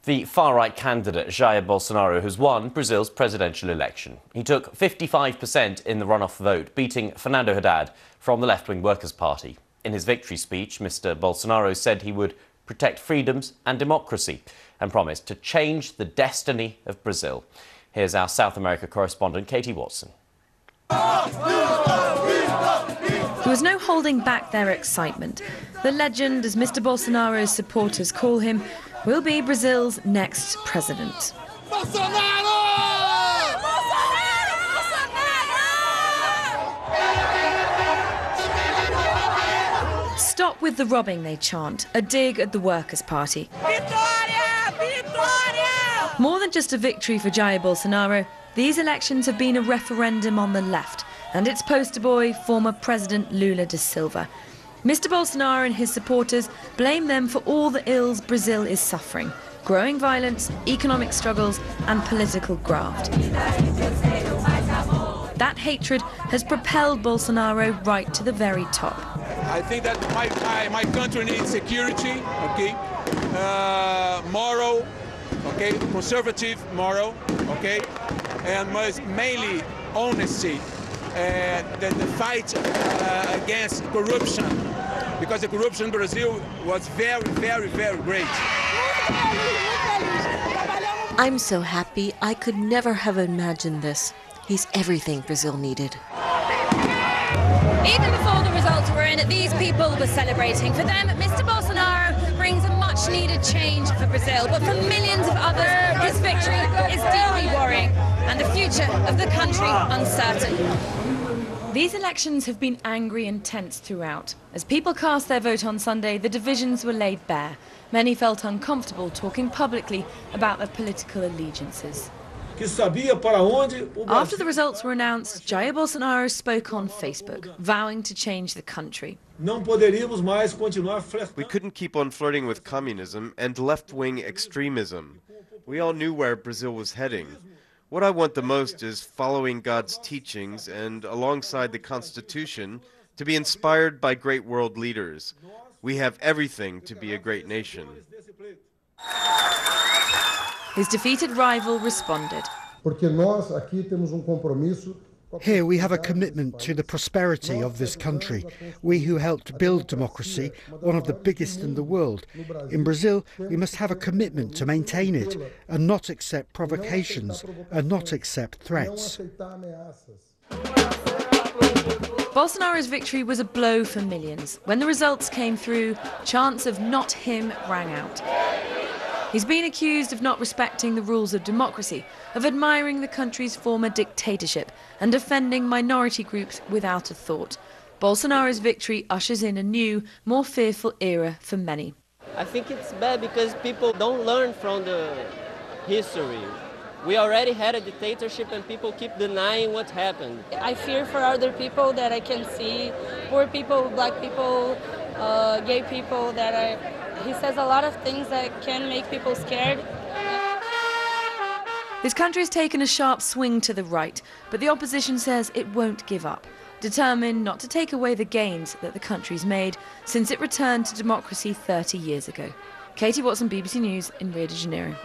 The far-right candidate Jair Bolsonaro has won Brazil's presidential election. He took 55% in the runoff vote, beating Fernando Haddad from the left-wing Workers' Party. In his victory speech, Mr. Bolsonaro said he would protect freedoms and democracy and promised to change the destiny of Brazil. Here's our South America correspondent, Katie Watson. There was no holding back their excitement. The legend, as Mr. Bolsonaro's supporters call him, will be Brazil's next president. Bolsonaro! Bolsonaro! Bolsonaro! Stop with the robbing, they chant, a dig at the Workers' Party. Vitória! Vitória! More than just a victory for Jair Bolsonaro, these elections have been a referendum on the left and its poster boy, former President Lula da Silva. Mr. Bolsonaro and his supporters blame them for all the ills Brazil is suffering: growing violence, economic struggles and political graft. That hatred has propelled Bolsonaro right to the very top. I think that my country needs security, okay, moral, okay, conservative moral, okay, and mainly honesty. The fight against corruption, because the corruption in Brazil was very, very, very great. I'm so happy. I could never have imagined this. He's everything Brazil needed. Even before the results were in, these people were celebrating. For them, Mr. Bolsonaro brings a much-needed change for Brazil, but for millions of others, his victory is deeply worrying and the future of the country uncertain. These elections have been angry and tense throughout. As people cast their vote on Sunday, the divisions were laid bare. Many felt uncomfortable talking publicly about their political allegiances. After the results were announced, Jair Bolsonaro spoke on Facebook, vowing to change the country. We couldn't keep on flirting with communism and left-wing extremism. We all knew where Brazil was heading. What I want the most is following God's teachings and, alongside the Constitution, to be inspired by great world leaders. We have everything to be a great nation. His defeated rival responded. Here we have a commitment to the prosperity of this country. We who helped build democracy, one of the biggest in the world. In Brazil, we must have a commitment to maintain it and not accept provocations and not accept threats. Bolsonaro's victory was a blow for millions. When the results came through, chants of "not him" rang out. He's been accused of not respecting the rules of democracy, of admiring the country's former dictatorship and defending minority groups without a thought. Bolsonaro's victory ushers in a new, more fearful era for many. I think it's bad because people don't learn from the history. We already had a dictatorship and people keep denying what happened. I fear for other people that I can see, poor people, black people, gay people, he says a lot of things that can make people scared. His country's taken a sharp swing to the right, but the opposition says it won't give up, determined not to take away the gains that the country's made since it returned to democracy 30 years ago. Katie Watson, BBC News in Rio de Janeiro.